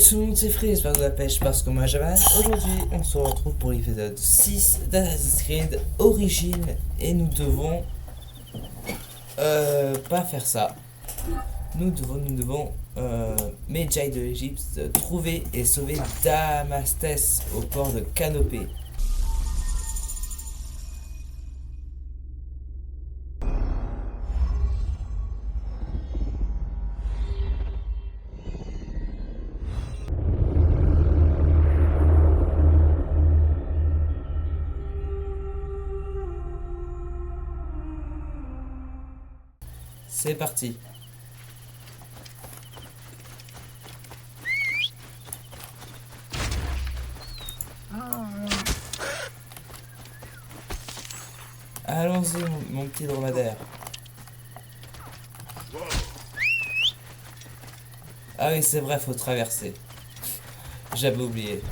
tout le monde, c'est Freeze par de la pêche parce que moi j'avais. Aujourd'hui, on se retrouve pour l'épisode 6 d'Assassin's Creed Origins et nous devons pas faire ça. Nous devons Medjay de l'Égypte trouver et sauver Damastes au port de Canopée. C'est parti. Allons-y, mon petit dromadaire. Ah oui, c'est vrai, faut traverser. J'avais oublié.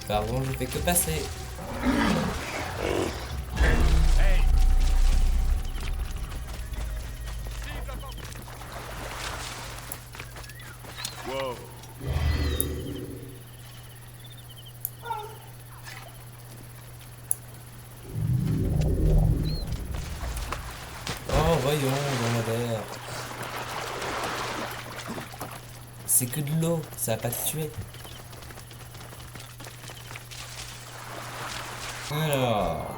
Pardon, je fais que passer. Wow. Oh, voyons, dromadaire. C'est que de l'eau, ça va pas te tuer. Alors...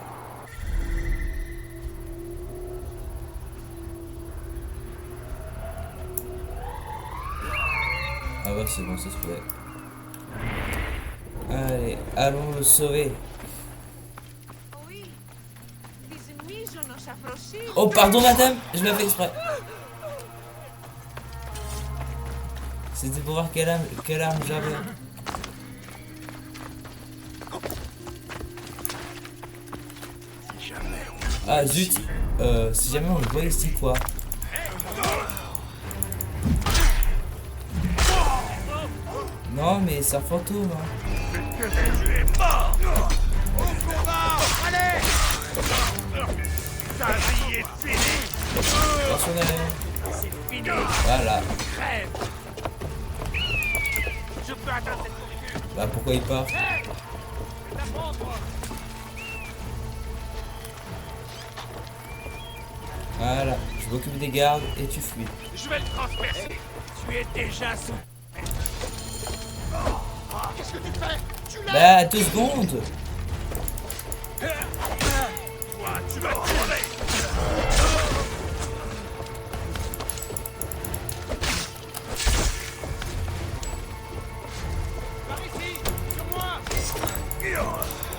Ah bah c'est bon, c'est trouvé. Allez, allons le sauver. Oh pardon madame, je l'ai fait exprès. C'était pour voir quelle arme j'avais. Ah zut, si jamais on le voit ici quoi. Non mais c'est un fantôme hein. Tu es mort. Au combat. Allez. Ta vie est finie. Attention derrière. C'est fini. Voilà. Crève. Je peux atteindre cette nourriture. Bah pourquoi il part? La prendre. Voilà, je m'occupe des gardes et tu fuis. Je vais le transpercer. Tu es déjà sous. Qu'est-ce que tu fais? Tu l'as. Bah 2 secondes. Toi, tu vas crever. Par ici, sur moi.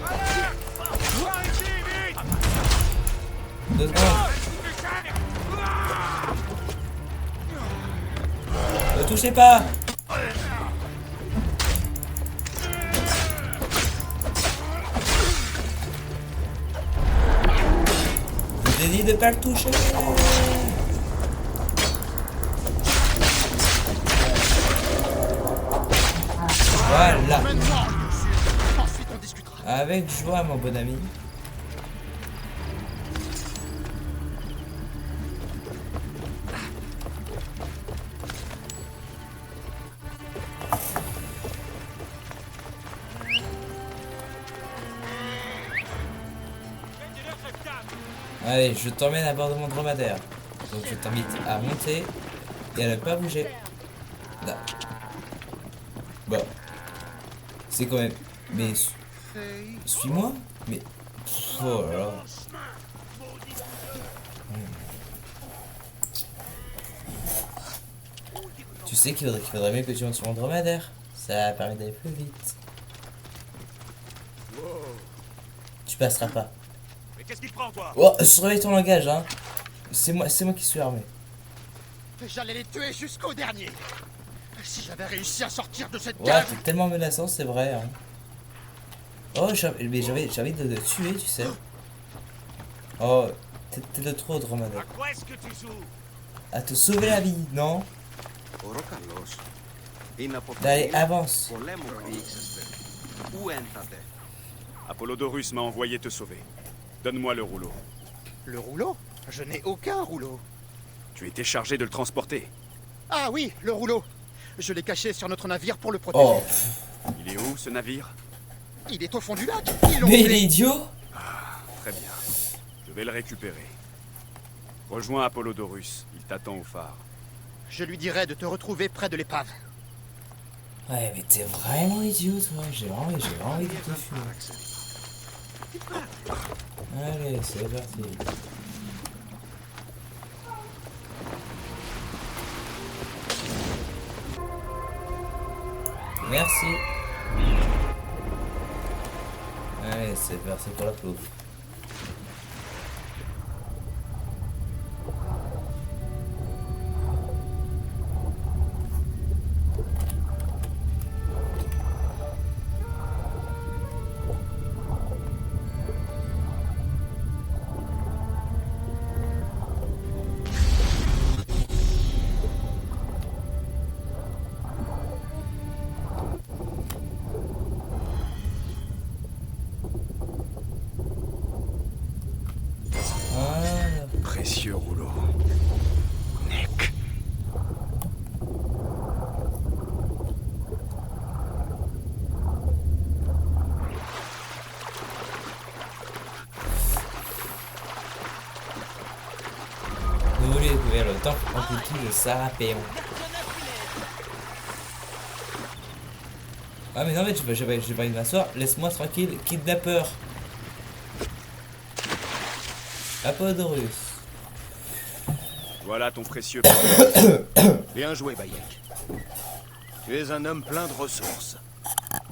Allez. Par ici, vite. 2 secondes. Ne touchez pas. Je vous ai dit de pas le toucher. Voilà. Ensuite, on discutera. Avec joie mon bon ami. Allez, je t'emmène à bord de mon dromadaire. Donc je t'invite à monter et à ne pas bouger. Là. Bon. C'est quand même... Mais... Suis-moi. Mais... Oh là là. Tu sais qu'il faudrait mieux que tu montes sur mon dromadaire. Ça permet d'aller plus vite. Tu passeras pas. Mais qu'est-ce qui te prend, toi? Oh, surveille ton langage, hein. C'est moi qui suis armé. J'allais les tuer jusqu'au dernier. Si j'avais réussi à sortir de cette Ouais, cage. t'es tellement menaçant, c'est vrai. Hein. Oh, mais j'avais envie de le tuer, tu sais. Oh, t'es de trop, dromadaire. À quoi est-ce que tu joues? À te sauver la vie, non? Ο Ρόκαλος είναι από το Allez, avance. πολέμου που ήξεστε. Πού ένθατε? Apollodorus m'a envoyé te sauver. Donne-moi le rouleau. Le rouleau? Je n'ai aucun rouleau. Tu étais chargé de le transporter. Ah oui, le rouleau. Je l'ai caché sur notre navire pour le protéger. Oh, Il est où, ce navire? Il est au fond du lac. Ils l'ont mais il volé. est idiot. Très bien. Je vais le récupérer. Rejoins Apollodorus. Il t'attend au phare. Je lui dirai de te retrouver près de l'épave. Ouais, mais t'es vraiment idiot, toi. J'ai vraiment envie de te fuir. Allez, c'est parti. Merci. Allez, c'est parti pour la plouf. Précieux rouleau. Nick. Nous voulons découvrir le temple englouti de Sarapéon. Ah mais non mais j'ai pas envie de m'asseoir, laisse-moi tranquille, kidnappeur. Apollodorus. Voilà ton précieux. Bien joué, Bayek. Tu es un homme plein de ressources.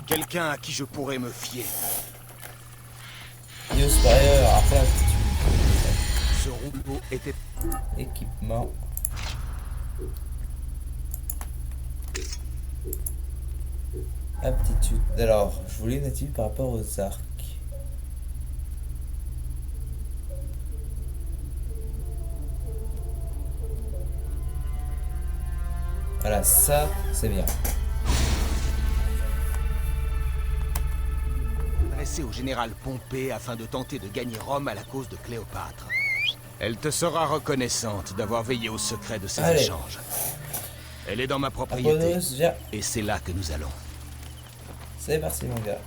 Quelqu'un à qui je pourrais me fier. Niveau supérieur, après Ce rouleau était... équipement. Aptitude. Alors, je voulais une aptitude par rapport aux arcs. Voilà, ça, c'est bien. adressé au général Pompée afin de tenter de gagner Rome à la cause de Cléopâtre. Elle te sera reconnaissante d'avoir veillé au secret de ces Allez. échanges. Elle est dans ma propriété, Apollodorus, viens. et c'est là que nous allons. C'est parti, mon gars.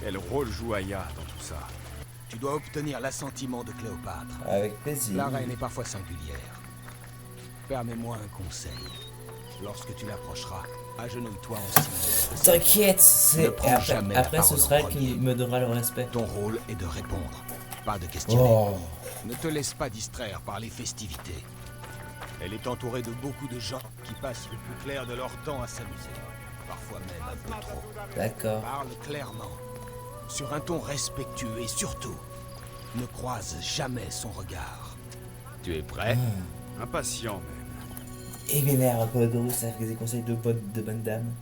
Quel rôle joue Aya dans tout ça? Tu dois obtenir l'assentiment de Cléopâtre. Avec plaisir. La reine est parfois singulière. Permets-moi un conseil. Lorsque tu l'approcheras, agenouille-toi en signe. T'inquiète, Ne c'est prends jamais la après ce parole sera en elle qui premier. me donnera le respect. Ton rôle est de répondre, pas de questionner. Oh, Ne te laisse pas distraire par les festivités. Elle est entourée de beaucoup de gens qui passent le plus clair de leur temps à s'amuser. Parfois même un peu trop. d'accord. Parle clairement, sur un ton respectueux et surtout, ne croise jamais son regard. Tu es prêt? Impatient même. Et vénère Apollodorus avec des conseils de bonne dame.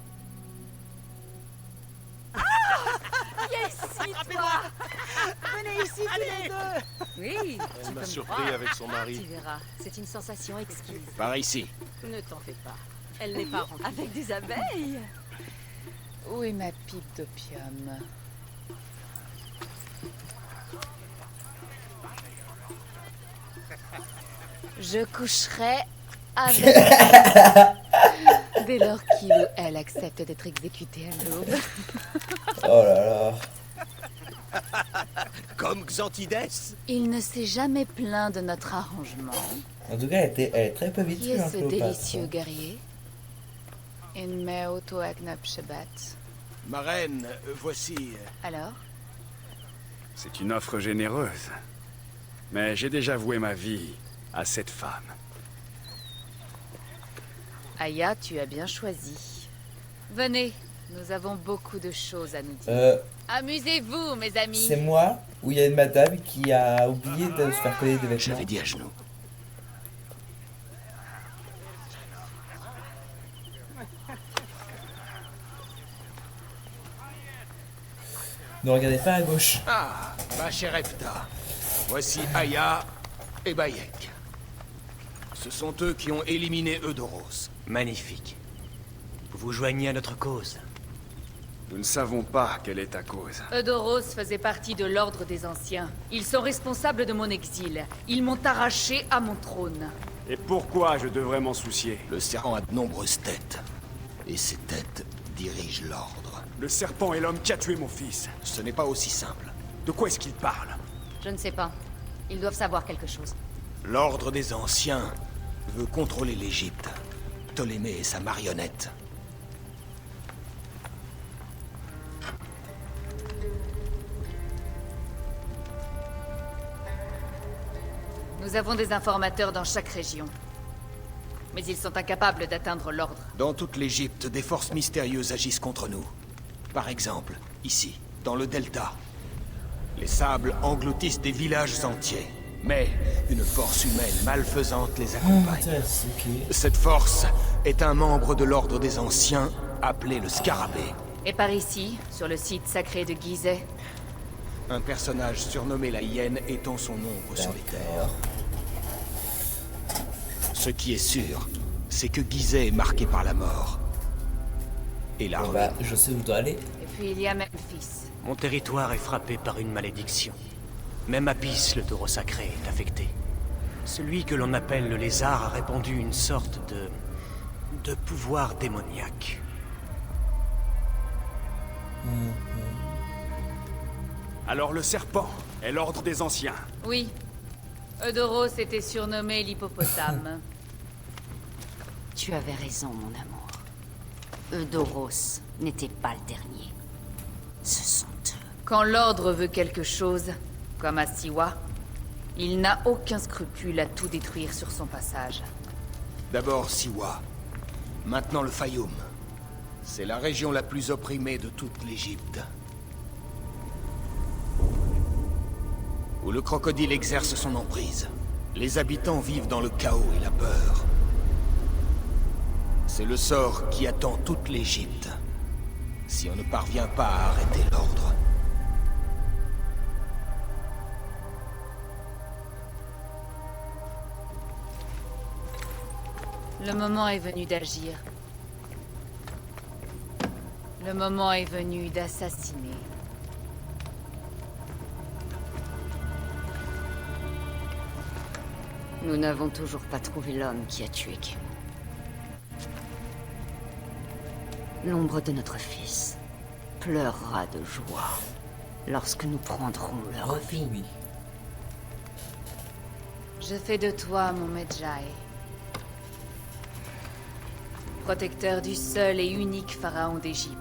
Venez ici tous les deux. Oui, Elle m'a surpris avec son tu mari. verras. C'est une sensation exquise. Par ici. Ne t'en fais pas. Elle n'est pas rentrée. Avec des abeilles. Où est ma pipe d'opium? Je coucherai avec dès lors qu'il ou elle accepte d'être exécuté à l'aube. Oh là là. Comme Xantides? Il ne s'est jamais plaint de notre arrangement. En tout cas, elle est très peu vite Qui vue, est hein, ce Cléopâtre. délicieux guerrier? In me auto agnab shebat. Ma reine, voici... Alors? C'est une offre généreuse. Mais j'ai déjà voué ma vie à cette femme. Aya, tu as bien choisi. Venez, nous avons beaucoup de choses à nous dire. Amusez-vous, mes amis. C'est moi ou il y a une madame qui a oublié de se faire coller des vêtements. J'avais dit à genoux. Ne regardez pas à gauche. Ah, ma chère Epta. Voici Aya et Bayek. Ce sont eux qui ont éliminé Eudoros. Magnifique. Vous vous joignez à notre cause. Nous ne savons pas quelle est ta cause. Eudoros faisait partie de l'ordre des anciens. Ils sont responsables de mon exil. Ils m'ont arraché à mon trône. Et pourquoi je devrais m'en soucier? Le serpent a de nombreuses têtes. Et ces têtes dirigent l'ordre. Le serpent est l'homme qui a tué mon fils. Ce n'est pas aussi simple. De quoi est-ce qu'il parle? Je ne sais pas. Ils doivent savoir quelque chose. L'ordre des anciens veut contrôler l'Égypte. Ptolémée et sa marionnette. Nous avons des informateurs dans chaque région. Mais ils sont incapables d'atteindre l'ordre. Dans toute l'Égypte, des forces mystérieuses agissent contre nous. Par exemple, ici, dans le delta. Les sables engloutissent des villages entiers. Mais une force humaine malfaisante les accompagne. Cette force est un membre de l'ordre des anciens, appelé le Scarabée. Et par ici, sur le site sacré de Gizeh, Un personnage surnommé la Hyène étend son ombre sur les terres. Ce qui est sûr, c'est que Gizeh est marqué par la mort. Et la ruine. Bah, je sais où je dois aller. et puis il y a Memphis. Mon territoire est frappé par une malédiction. Même Apis, le taureau sacré, est affecté. Celui que l'on appelle le lézard a répandu une sorte de pouvoir démoniaque. Alors le serpent est l'ordre des anciens. Oui. Eudoros était surnommé l'hippopotame. Tu avais raison, mon amour. Eudoros n'était pas le dernier. Ce sont eux. Quand l'ordre veut quelque chose, comme à Siwa, il n'a aucun scrupule à tout détruire sur son passage. D'abord Siwa, maintenant le Fayoum. C'est la région la plus opprimée de toute l'Égypte. Où le crocodile exerce son emprise. Les habitants vivent dans le chaos et la peur. C'est le sort qui attend toute l'Égypte, si on ne parvient pas à arrêter l'ordre. Le moment est venu d'agir. Le moment est venu d'assassiner. Nous n'avons toujours pas trouvé l'homme qui a tué Kim. L'ombre de notre fils pleurera de joie lorsque nous prendrons leur vie. Oui. Je fais de toi mon Medjay. Protecteur du seul et unique pharaon d'Égypte.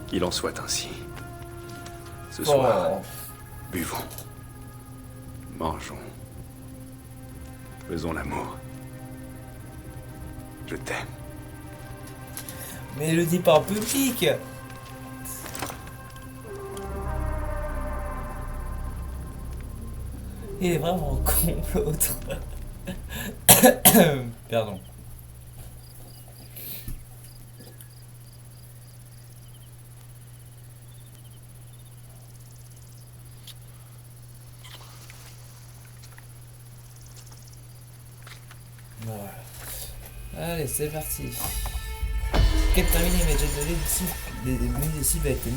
Qu'il en soit ainsi. Ce soir, buvons. Mangeons. Faisons l'amour. Je t'aime. Mais le dis pas en public. Il est vraiment con l'autre. Pardon. Voilà. Allez, c'est parti. Quête terminée, mais j'ai donné des cibles a été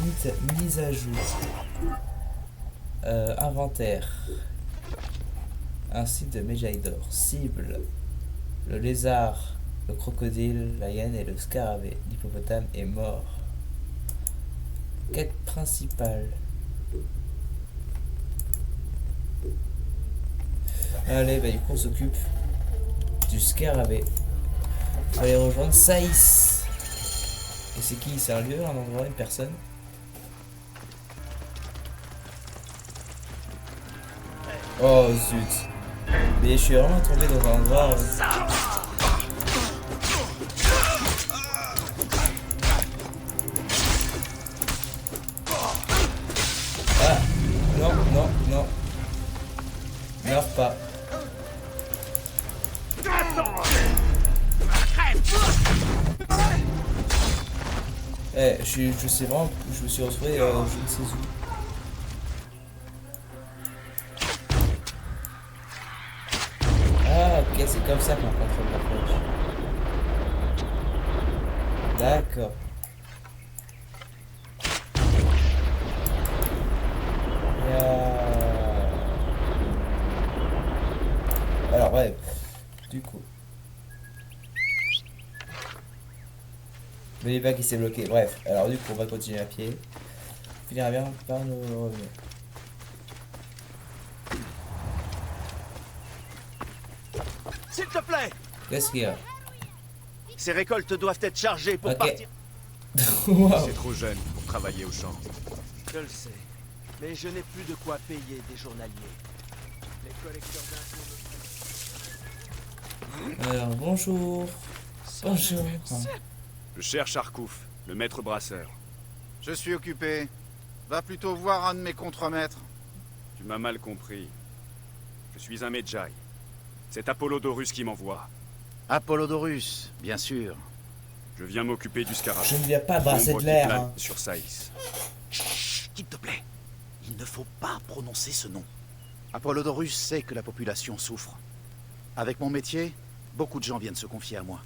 mise à jour. Inventaire. Un site de Méjaïdor. Cible. Le lézard, le crocodile, la hyène et le scarabée. L'hippopotame est mort. Quête principale. Allez, bah du coup on s'occupe du scarabée. On va aller rejoindre Saïs. Et c'est qui? C'est un lieu, un endroit, une personne? Oh zut. Mais je suis vraiment tombé dans un endroit... Ah. Non, non, non. Meurs pas. Eh, je sais vraiment, je me suis retrouvé je ne sais où. Ah, ok, c'est comme ça qu'on contrôle la flèche. Alors ouais, du coup. Mais pas qui s'est bloqué. Bref, alors du coup on va continuer à pied. On finira bien par nous revenir. S'il te plaît, Qu'est-ce qu'il y a? ces récoltes doivent être chargées pour Ok. partir. Waouh. C'est trop jeune pour travailler au champ. Je le sais, mais je n'ai plus de quoi payer des journaliers. Les collecteurs d'impôts. Alors bonjour. Bonjour. Je cherche Arkouf, le maître brasseur. Je suis occupé. Va plutôt voir un de mes contremaîtres. Tu m'as mal compris. Je suis un Medjay. C'est Apollodorus qui m'envoie. Apollodorus, bien sûr. Je viens m'occuper du scarabée. Je ne viens pas brasser L'ombre de qui l'air. plane Hein. sur Saïs. Chut, s'il te plaît. Il ne faut pas prononcer ce nom. Apollodorus sait que la population souffre. Avec mon métier, beaucoup de gens viennent se confier à moi.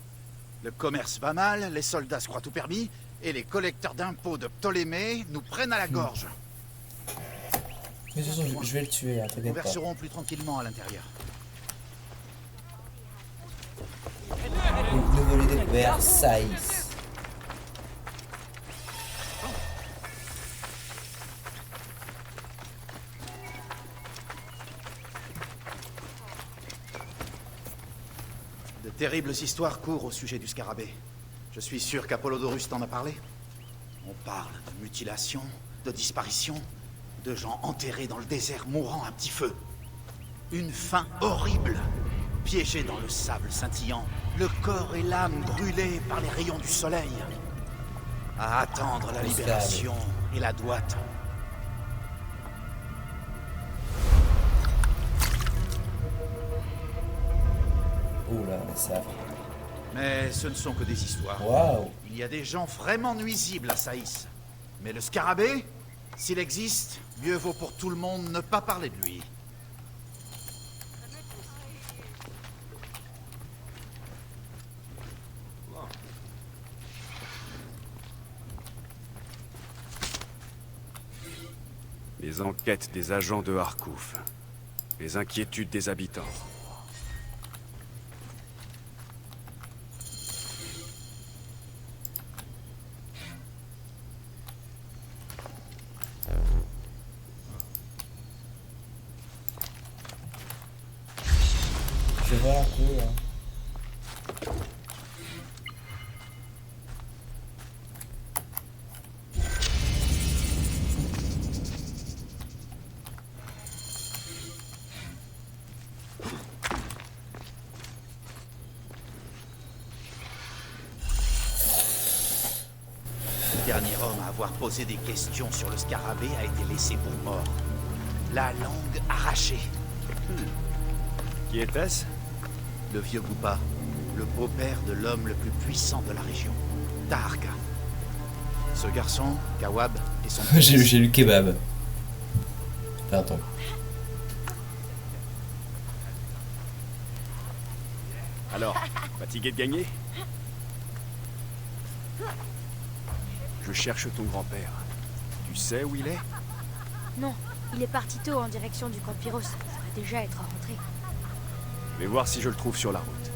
Le commerce va mal, les soldats se croient tout permis, et les collecteurs d'impôts de Ptolémée nous prennent à la gorge. Mais de toute façon, je vais le tuer, hein, Nous t'inquiète pas. verserons plus tranquillement à l'intérieur. Nouveau lieu découvert, Saïs. De terribles histoires courent au sujet du scarabée. Je suis sûr qu'Apollodorus t'en a parlé. On parle de mutilations, de disparitions, de gens enterrés dans le désert mourant à petit feu. Une fin horrible. Piégés dans le sable scintillant, le corps et l'âme brûlés par les rayons du soleil. À attendre la libération et la droite. Oula, mais ça. Mais ce ne sont que des histoires. Waouh. Il y a des gens vraiment nuisibles à Saïs. Mais le scarabée, s'il existe, mieux vaut pour tout le monde ne pas parler de lui. Les enquêtes des agents de Arkouf. Les inquiétudes des habitants. Je vais voir un peu. Hein. Le dernier homme à avoir posé des questions sur le scarabée a été laissé pour mort. La langue arrachée. Qui était-ce? Le vieux Goupa, le beau-père de l'homme le plus puissant de la région, Taharka. Ce garçon, Kawab, et son J'ai lu kebab. Pardon. Alors, fatigué de gagner? Je cherche ton grand-père. Tu sais où il est? Non, il est parti tôt en direction du camp Pyros. Il devrait déjà être rentré. Je vais voir si je le trouve sur la route.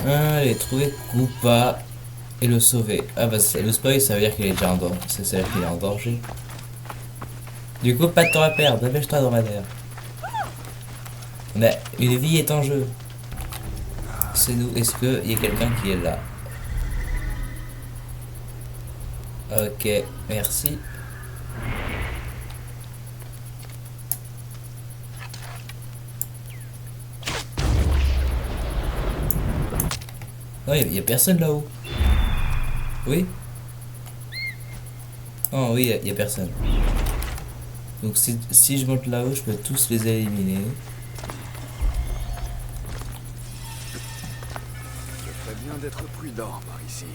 Allez, trouver Goupa et le sauver. Ah bah c'est le spoil, ça veut dire qu'il est déjà en danger. Ça veut dire qu'il est en danger. Du coup, pas de temps à perdre, dépêche-toi dromadaire. Mais une vie est en jeu. C'est nous, est-ce qu'il y a quelqu'un qui est là? Ok, merci. Non, il y a personne là-haut. Oui? Oh oui, il y a personne. Donc si je monte là-haut, je peux tous les éliminer. Je ferais bien d'être prudent par ici.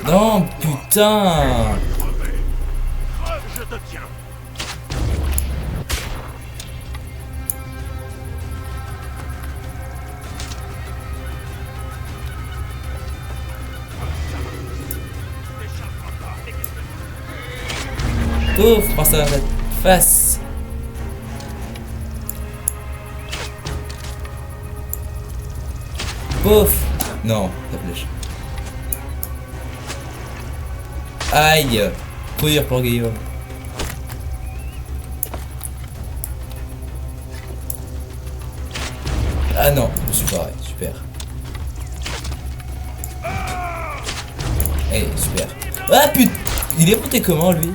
Non, putain! Je te tiens. Pouf, prends ça dans ta face. Pouf. Non, la flèche. Aïe. Trop dur pour Guillaume. Ah non, je suis pareil, super. Eh, super. Ah putain, il est monté comment lui?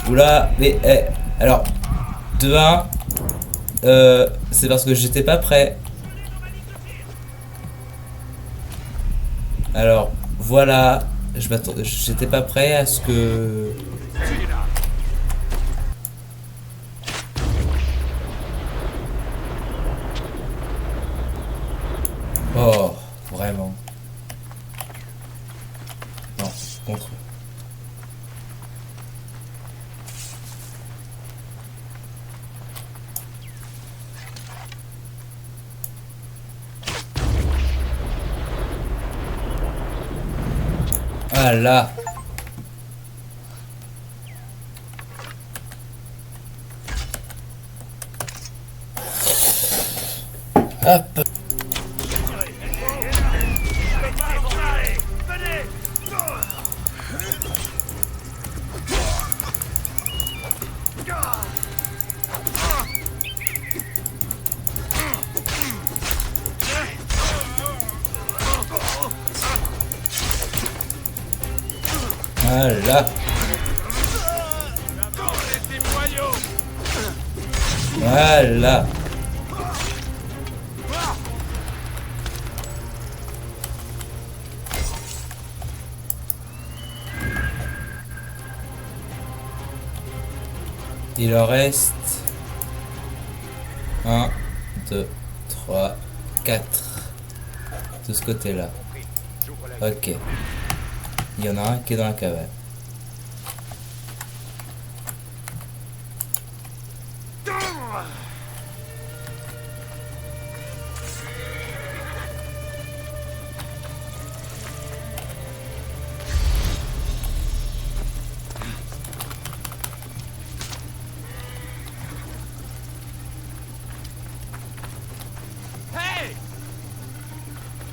Oula, mais alors, de 1, c'est parce que j'étais pas prêt. Alors, voilà, j'étais pas prêt à ce que... Oh, vraiment. Non, contre. Ah là. Hop. Voilà. Voilà. Il en reste 1, 2, 3, 4 de ce côté-là. Ok. Il y en a un qui est dans la cabane.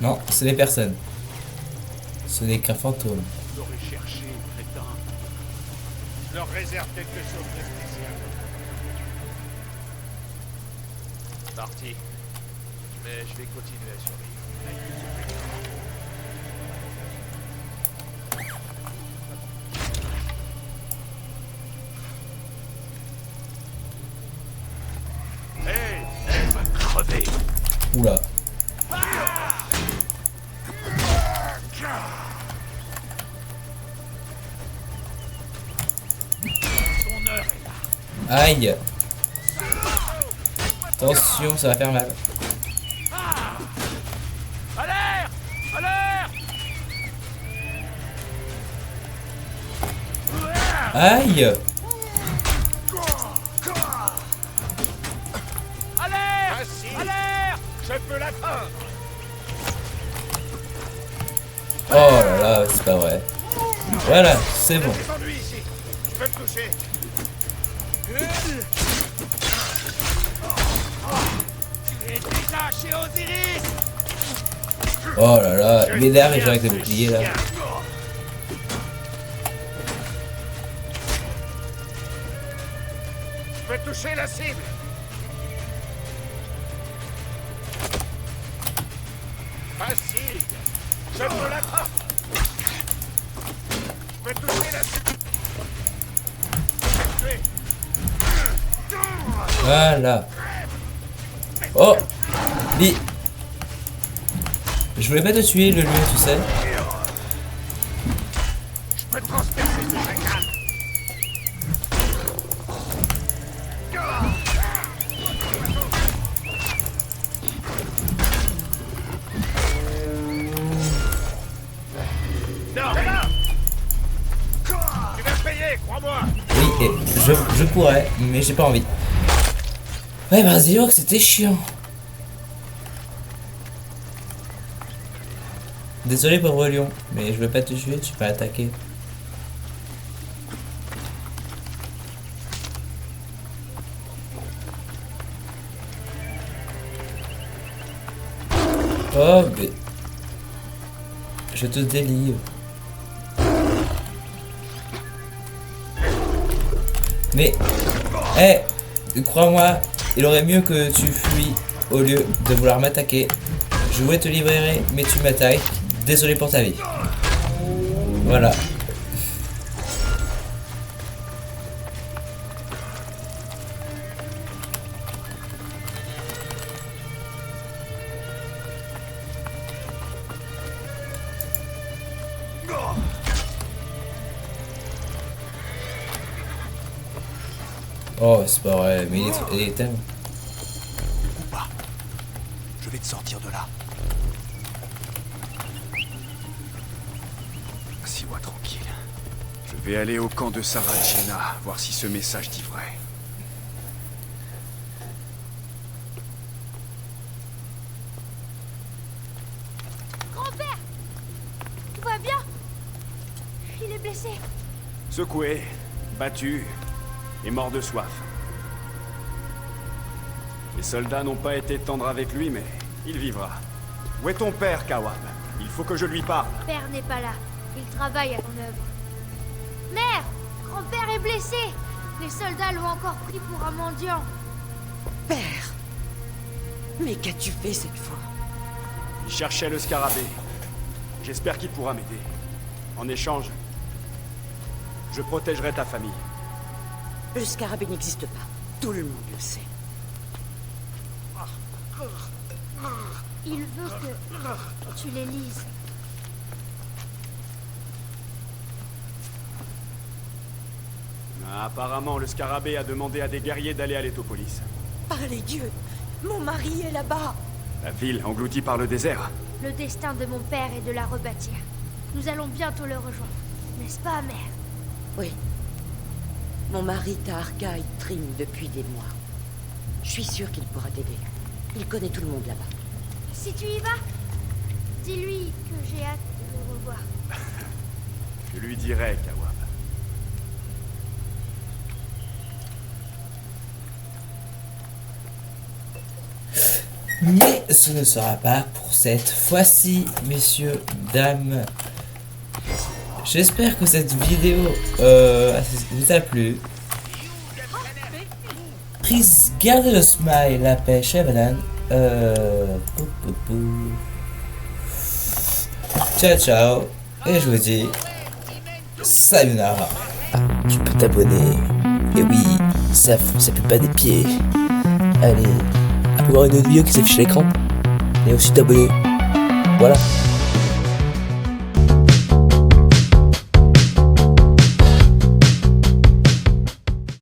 Non, c'est des personnes. Ce n'est qu'un fantôme. Vous l'aurez cherché, crétin. Je leur réserve quelque chose de spécial. Parti. Mais je vais continuer à survivre. Hey, elle va crever. Oula. Aïe. Attention, ça va faire mal. Alerte! Alerte! Aïe. Alerte! Alerte! Je peux la prendre. Oh là là, c'est pas vrai. Voilà, c'est bon. Descendu ici. Je peux le toucher. Oh là là, mais derrière, j'ai avec le bouclier là. Je peux toucher la cible. Facile. Je peux l'attraper. Je peux toucher la cible. Voilà. Oh, Lee. Je voulais pas te tuer le lieu, tu sais. Je peux transpercer ce chacal. Non, tu vas payer, crois-moi. Oui, et je pourrais, mais j'ai pas envie. Ouais, bah dis donc, c'était chiant. Désolé pauvre lion, mais je veux pas te tuer, tu peux attaquer. Oh mais... Je te délivre. Mais... Eh, crois-moi, il aurait mieux que tu fuis au lieu de vouloir m'attaquer. Je voulais te livrer, mais tu m'attaques. Désolé pour ta vie. Voilà. Oh, c'est pas vrai, mais il est tellement... Ou pas. Je vais te sortir de là. Assis-moi tranquille. Je vais aller au camp de Sarah-Jenna, voir si ce message dit vrai. Grand-père! Tout va bien? Il est blessé. Secoué, battu et mort de soif. Les soldats n'ont pas été tendres avec lui, mais il vivra. Où est ton père, Kawab? Il faut que je lui parle. Père n'est pas là. Il travaille à ton œuvre. Mère! Grand-père est blessé! Les soldats l'ont encore pris pour un mendiant. Père! Mais qu'as-tu fait cette fois? Il cherchait le scarabée. J'espère qu'il pourra m'aider. En échange, je protégerai ta famille. Le scarabée n'existe pas. Tout le monde le sait. Il veut que tu les lises. Apparemment, le scarabée a demandé à des guerriers d'aller à l'Étopolis. Par les dieux! Mon mari est là-bas! La ville engloutie par le désert. Le destin de mon père est de la rebâtir. Nous allons bientôt le rejoindre. N'est-ce pas, mère? Oui. Mon mari Taharka y trime depuis des mois. Je suis sûre qu'il pourra t'aider. Il connaît tout le monde là-bas. Si tu y vas, dis-lui que j'ai hâte de le revoir. Je lui dirai, Kawab. Mais ce ne sera pas pour cette fois-ci, messieurs, dames. J'espère que cette vidéo vous a plu. Please, gardez le smile, la pêche, Evelyn. Ciao, ciao. Et je vous dis, sayonara. Tu peux t'abonner. Et oui, ça fait pas des pieds. Allez, à voir une autre vidéo qui s'affiche à l'écran. Et aussi t'abonner. Voilà.